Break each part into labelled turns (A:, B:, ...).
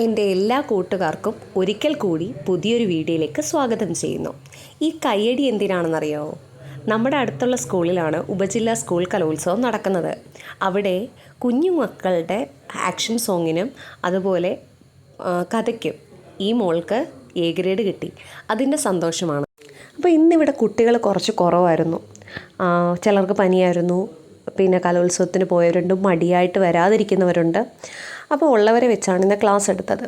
A: എൻ്റെ എല്ലാ കൂട്ടുകാർക്കും ഒരിക്കൽ കൂടി പുതിയൊരു വീഡിയോയിലേക്ക് സ്വാഗതം ചെയ്യുന്നു. ഈ കയ്യടി എന്തിനാണെന്നറിയാമോ? നമ്മുടെ അടുത്തുള്ള സ്കൂളിലാണ് ഉപജില്ലാ സ്കൂൾ കലോത്സവം നടക്കുന്നത്. അവിടെ കുഞ്ഞുമക്കളുടെ ആക്ഷൻ സോങ്ങിനും അതുപോലെ കഥയ്ക്കും ഈ മോൾക്ക് എ ഗ്രേഡ് കിട്ടി. അതിൻ്റെ സന്തോഷമാണ്. അപ്പോൾ ഇന്നിവിടെ കുട്ടികൾ കുറച്ച് കുറവായിരുന്നു. ചിലർക്ക് പനിയായിരുന്നു, പിന്നെ കലോത്സവത്തിന് പോയവരുണ്ട്, മടിയായിട്ട് വരാതിരിക്കുന്നവരുണ്ട്. അപ്പോൾ ഉള്ളവരെ വെച്ചാണ് ഇന്ന് ക്ലാസ് എടുത്തത്.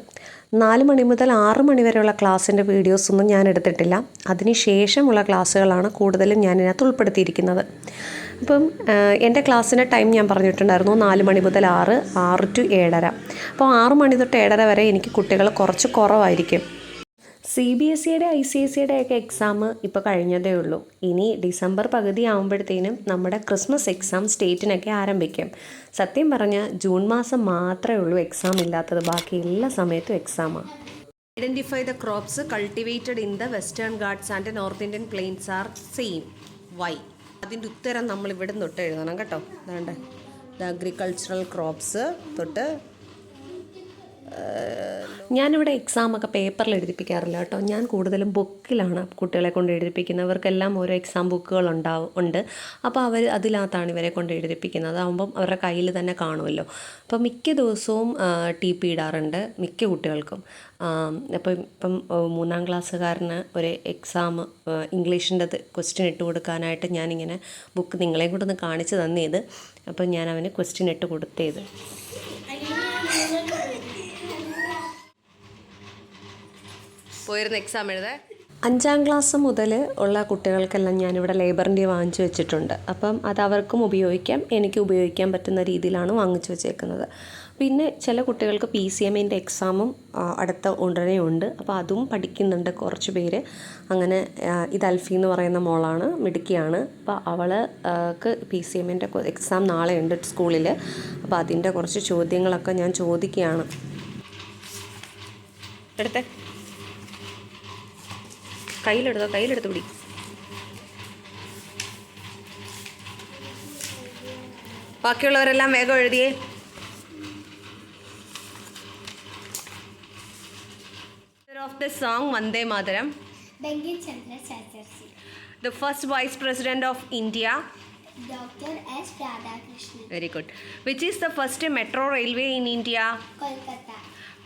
A: 4 മണി മുതൽ 6 മണി വരെയുള്ള ക്ലാസ്സിൻ്റെ വീഡിയോസൊന്നും ഞാൻ എടുത്തിട്ടില്ല. അതിന് ശേഷമുള്ള ക്ലാസ്സുകളാണ് കൂടുതലും ഞാൻ ഇതിനകത്ത് ഉൾപ്പെടുത്തിയിരിക്കുന്നത്. അപ്പം എൻ്റെ ക്ലാസ്സിൻ്റെ ടൈം ഞാൻ പറഞ്ഞിട്ടുണ്ടായിരുന്നു, 4 മണി മുതൽ 6 to 7:30. അപ്പോൾ 6 മണി തൊട്ട് 7:30 വരെ എനിക്ക് കുട്ടികൾ കുറച്ച് കുറവായിരിക്കും. CBSEയുടെ ICSEയുടെ ഒക്കെ എക്സാം ഇപ്പോൾ കഴിഞ്ഞതേ ഉള്ളൂ. ഇനി ഡിസംബർ പകുതി ആകുമ്പോഴത്തേനും നമ്മുടെ ക്രിസ്മസ് എക്സാം സ്റ്റേറ്റിനൊക്കെ ആരംഭിക്കും. സത്യം പറഞ്ഞാൽ ജൂൺ മാസം മാത്രമേ ഉള്ളൂ എക്സാം ഇല്ലാത്തത്, ബാക്കി എല്ലാ സമയത്തും എക്സാമാണ്. Identify the crops cultivated in the western Ghats and north Indian plains are same. Why? അതിൻ്റെ ഉത്തരം നമ്മൾ ഇവിടെ തൊട്ട് എഴുതണം കേട്ടോ. അതാണ്ട് ദ അഗ്രികൾച്ചറൽ ക്രോപ്സ് തൊട്ട്. ഞാനിവിടെ എക്സാമൊക്കെ പേപ്പറിൽ എഴുതിപ്പിക്കാറില്ല കേട്ടോ. ഞാൻ കൂടുതലും ബുക്കിലാണ് കുട്ടികളെ കൊണ്ട് എഴുതിപ്പിക്കുന്നത്. അവർക്കെല്ലാം ഓരോ എക്സാം ബുക്കുകൾ ഉണ്ട്. അപ്പോൾ അവർ അതിനകത്താണ് ഇവരെ കൊണ്ട് എഴുതിപ്പിക്കുന്നത്. അതാകുമ്പം അവരുടെ കയ്യിൽ തന്നെ കാണുമല്ലോ. അപ്പോൾ മിക്ക ദിവസവും TP ഇടാറുണ്ട് മിക്ക കുട്ടികൾക്കും. ഇപ്പം 3-ാം ക്ലാസ്സുകാരന് ഒരു എക്സാം ഇംഗ്ലീഷിൻ്റെ ക്വസ്റ്റ്യൻ ഇട്ട് കൊടുക്കാനായിട്ട് ഞാനിങ്ങനെ ബുക്ക് നിങ്ങളെയും കൂടെ ഒന്ന് കാണിച്ച് തന്നേത്. അപ്പം ഞാൻ അവന് ക്വസ്റ്റ്യൻ ഇട്ട് കൊടുത്തേത്. പോയിരുന്ന എക്സാം എഴുതാൻ 5-ാം ക്ലാസ് മുതൽ ഉള്ള കുട്ടികൾക്കെല്ലാം ഞാനിവിടെ ലേബർ ഇന്ത്യ വാങ്ങിച്ചു വെച്ചിട്ടുണ്ട്. അപ്പം അത് അവർക്കും ഉപയോഗിക്കാം, എനിക്ക് ഉപയോഗിക്കാൻ പറ്റുന്ന രീതിയിലാണ് വാങ്ങിച്ചു വെച്ചേക്കുന്നത്. പിന്നെ ചില കുട്ടികൾക്ക് PCMൻ്റെ എക്സാമും അടുത്ത ഉടനെ ഉണ്ട്. അപ്പോൾ അതും പഠിക്കുന്നുണ്ട് കുറച്ച് പേര്. അങ്ങനെ ഇത് അൽഫി എന്ന് പറയുന്ന മോളാണ്, മിടുക്കിയാണ്. അപ്പോൾ അവൾക്ക് PCMൻ്റെ എക്സാം നാളെ ഉണ്ട് സ്കൂളിൽ. അപ്പോൾ അതിൻ്റെ കുറച്ച് ചോദ്യങ്ങളൊക്കെ ഞാൻ ചോദിക്കുകയാണ്. എടുത്തേ, കയ്യിലെടുത്ത് പിടി. ബാക്കിയുള്ളവരെല്ലാം വേഗം എഴുതിയേ. Of the song Vande Mataram.
B: Bankim Chandra Chatterjee.
A: The first Vice President of India.
B: Dr. S. Radhakrishnan.
A: Very good. Which is the first metro railway in India?
B: Kolkata.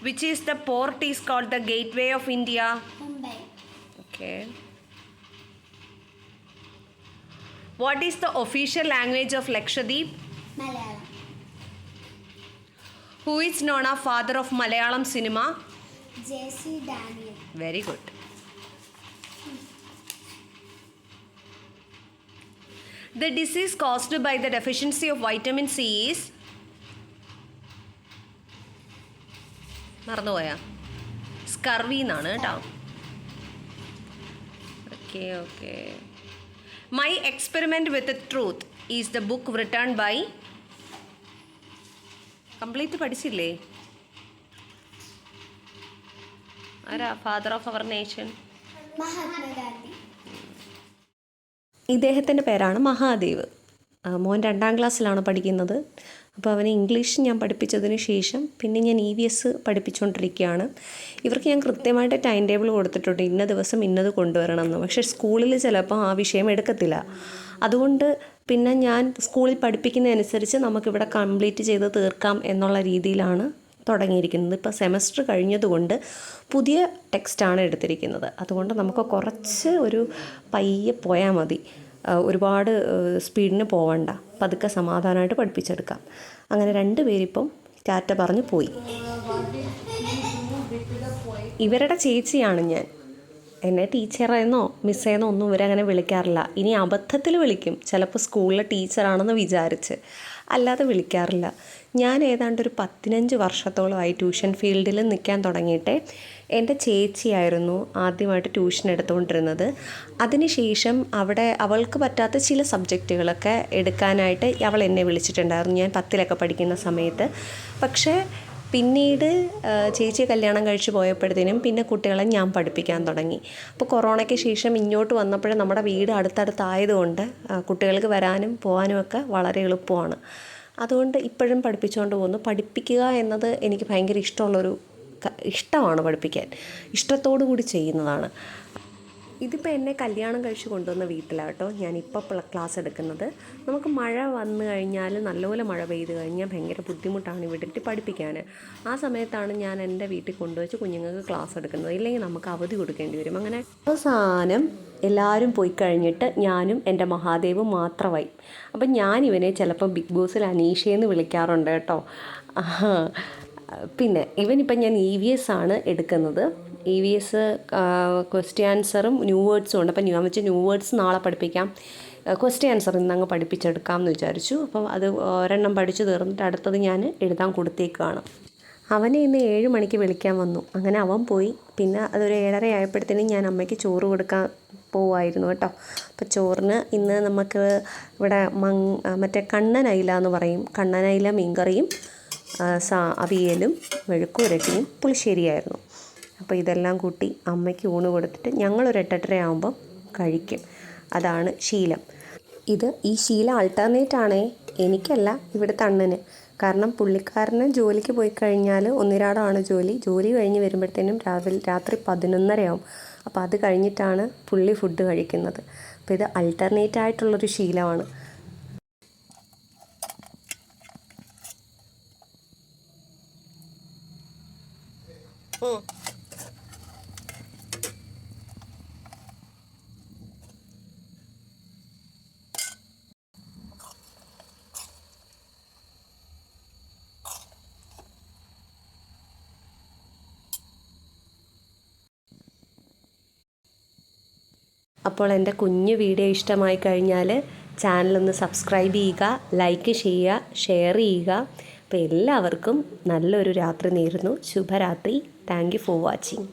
A: Which is the port is called the gateway of India?
B: Mumbai.
A: Okay. What is the official language of Lakshadweep?
B: Malayalam.
A: Who is known as father of Malayalam cinema?
B: J.C. Daniel.
A: Very good. The disease caused by the deficiency of vitamin C is? മറന്നുപോയാ? Scurvy എന്നാണ് കേട്ടോ. Okay. My Experiment with the Truth is the book written by? Complete പഠിച്ചില്ലേ? ആരാ father of our nation?
B: Mahatma Gandhi.
A: ഇദ്ദേഹത്തിൻ്റെ പേരാണ് മഹാദേവ്. മോൻ 2-ാം ക്ലാസ്സിലാണ് പഠിക്കുന്നത്. അപ്പോൾ അവന് ഇംഗ്ലീഷ് ഞാൻ പഠിപ്പിച്ചതിന് ശേഷം പിന്നെ ഞാൻ EVS പഠിപ്പിച്ചുകൊണ്ടിരിക്കുകയാണ്. ഇവർക്ക് ഞാൻ കൃത്യമായിട്ട് ടൈം ടേബിൾ കൊടുത്തിട്ടുണ്ട്, ഇന്ന ദിവസം ഇന്നത് കൊണ്ടുവരണമെന്ന്. പക്ഷേ സ്കൂളിൽ ചിലപ്പോൾ ആ വിഷയം എടുക്കത്തില്ല. അതുകൊണ്ട് പിന്നെ ഞാൻ സ്കൂളിൽ പഠിപ്പിക്കുന്നതനുസരിച്ച് നമുക്കിവിടെ കംപ്ലീറ്റ് ചെയ്ത് തീർക്കാം എന്നുള്ള രീതിയിലാണ് തുടങ്ങിയിരിക്കുന്നത്. ഇപ്പോൾ സെമസ്റ്റർ കഴിഞ്ഞതുകൊണ്ട് പുതിയ ടെക്സ്റ്റാണ് എടുത്തിരിക്കുന്നത്. അതുകൊണ്ട് നമുക്ക് കുറച്ച് ഒരു പയ്യെ പോയാൽ മതി, ഒരുപാട് സ്പീഡിന് പോവണ്ട, പതുക്കെ സമാധാനമായിട്ട് പഠിപ്പിച്ചെടുക്കാം. അങ്ങനെ 2 പേരിപ്പം ടാറ്റ പറഞ്ഞ് പോയി. ഇവരുടെ ചേച്ചിയാണ് ഞാൻ. എന്നെ ടീച്ചറെന്നോ മിസ്സേന്നോ ഒന്നും ഇവരങ്ങനെ വിളിക്കാറില്ല. ഇനി അബദ്ധത്തിൽ വിളിക്കും, ചിലപ്പോൾ സ്കൂളിലെ ടീച്ചറാണെന്ന് വിചാരിച്ച്, അല്ലാതെ വിളിക്കാറില്ല. ഞാൻ ഏതാണ്ട് ഒരു 15 വർഷത്തോളമായി ട്യൂഷൻ ഫീൽഡിൽ നിൽക്കാൻ തുടങ്ങിയിട്ട്. എൻ്റെ ചേച്ചിയായിരുന്നു ആദ്യമായിട്ട് ട്യൂഷൻ എടുത്തുകൊണ്ടിരുന്നത്. അതിനുശേഷം അവിടെ അവൾക്ക് പറ്റാത്ത ചില സബ്ജക്റ്റുകളൊക്കെ എടുക്കാനായിട്ട് അവൾ എന്നെ വിളിച്ചിട്ടുണ്ടായിരുന്നു, ഞാൻ 10-ലൊക്കെ പഠിക്കുന്ന സമയത്ത്. പക്ഷേ പിന്നീട് ചേച്ചി കല്യാണം കഴിച്ച് പോയപ്പോഴത്തേനും പിന്നെ കുട്ടികളെ ഞാൻ പഠിപ്പിക്കാൻ തുടങ്ങി. അപ്പോൾ കൊറോണയ്ക്ക് ശേഷം ഇങ്ങോട്ട് വന്നപ്പോഴും നമ്മുടെ വീട് അടുത്തടുത്തായതുകൊണ്ട് കുട്ടികൾക്ക് വരാനും പോകാനും ഒക്കെ വളരെ എളുപ്പമാണ്. അതുകൊണ്ട് ഇപ്പോഴും പഠിപ്പിച്ചുകൊണ്ട് പോകുന്നു. പഠിപ്പിക്കുക എന്നത് എനിക്ക് ഭയങ്കര ഇഷ്ടമുള്ളൊരു ഇഷ്ടമാണ് പഠിപ്പിക്കാൻ, ഇഷ്ടത്തോടു കൂടി ചെയ്യുന്നതാണ്. ഇതിപ്പോൾ എന്നെ കല്യാണം കഴിച്ച് കൊണ്ടുവന്ന വീട്ടിലാണ് കേട്ടോ ഞാനിപ്പോൾ ക്ലാസ് എടുക്കുന്നത്. നമുക്ക് മഴ വന്നു കഴിഞ്ഞാൽ, നല്ലപോലെ മഴ പെയ്ത് കഴിഞ്ഞാൽ ഭയങ്കര ബുദ്ധിമുട്ടാണ് ഇവിടെ പഠിപ്പിക്കാൻ. ആ സമയത്താണ് ഞാൻ എൻ്റെ വീട്ടിൽ കൊണ്ടുവച്ച് കുഞ്ഞുങ്ങൾക്ക് ക്ലാസ് എടുക്കുന്നത്. ഇല്ലെങ്കിൽ നമുക്ക് അവധി കൊടുക്കേണ്ടി വരും. അങ്ങനെ അവസാനം എല്ലാവരും പോയി കഴിഞ്ഞിട്ട് ഞാനും എൻ്റെ മഹാദേവും മാത്രമായി. അപ്പം ഞാനിവനെ ചിലപ്പം ബിഗ് ബോസിൽ അനീഷയെന്ന് വിളിക്കാറുണ്ട് കേട്ടോ. പിന്നെ ഇവനിപ്പം ഞാൻ EVS ആണ് എടുക്കുന്നത്. EVS ക്വസ്റ്റ്യൻ ആൻസറും ന്യൂ വേർഡ്സും ഉണ്ട്. അപ്പം ഞാൻ വെച്ച് ന്യൂ വേർഡ്സ് നാളെ പഠിപ്പിക്കാം, ക്വസ്റ്റ്യൻ ആൻസർ ഇന്നങ്ങ് പഠിപ്പിച്ചെടുക്കാം എന്ന് വിചാരിച്ചു. അപ്പം അത് ഒരെണ്ണം പഠിച്ചു തീർന്നിട്ട് അടുത്തത് ഞാൻ എഴുതാൻ കൊടുത്തേക്കാണ്. അവനെ ഇന്ന് 7 മണിക്ക് വിളിക്കാൻ വന്നു. അങ്ങനെ അവൻ പോയി. പിന്നെ അതൊരു 7:30 ആയപ്പോഴത്തേനും ഞാൻ അമ്മയ്ക്ക് ചോറ് കൊടുക്കാൻ പോവായിരുന്നു കേട്ടോ. അപ്പോൾ ചോറിന് ഇന്ന് നമുക്ക് ഇവിടെ മറ്റേ കണ്ണനയില എന്ന് പറയും, കണ്ണനയില മീൻകറിയും അവിയലും മെഴുക്കുരട്ടിയും പുളിശ്ശേരിയായിരുന്നു. അപ്പോൾ ഇതെല്ലാം കൂട്ടി അമ്മയ്ക്ക് ഊണ് കൊടുത്തിട്ട് ഞങ്ങളൊരു 8:30 ആകുമ്പം കഴിക്കും. അതാണ് ശീലം. ഈ ശീലം ആൾട്ടർനേറ്റ് ആണേ, എനിക്കല്ല, ഇവിടുത്തെ അണ്ണന്. കാരണം പുള്ളിക്കാരന് ജോലിക്ക് പോയി കഴിഞ്ഞാൽ ഒന്നിരാടമാണ് ജോലി കഴിഞ്ഞ് വരുമ്പോഴത്തേനും രാത്രി 11:30 ആവും. അപ്പോൾ അത് കഴിഞ്ഞിട്ടാണ് പുള്ളി ഫുഡ് കഴിക്കുന്നത്. അപ്പോൾ ഇത് ആൾട്ടർനേറ്റ് ആയിട്ടുള്ളൊരു ശീലമാണ്. അപ്പോൾ എൻ്റെ കുഞ്ഞു വീഡിയോ ഇഷ്ടമായി കഴിഞ്ഞാൽ ചാനലൊന്ന് സബ്സ്ക്രൈബ് ചെയ്യുക, ലൈക്ക് ചെയ്യുക, ഷെയർ ചെയ്യുക. അപ്പോൾ എല്ലാവർക്കും നല്ലൊരു രാത്രി നേരുന്നു. ശുഭരാത്രി. Thank you for watching.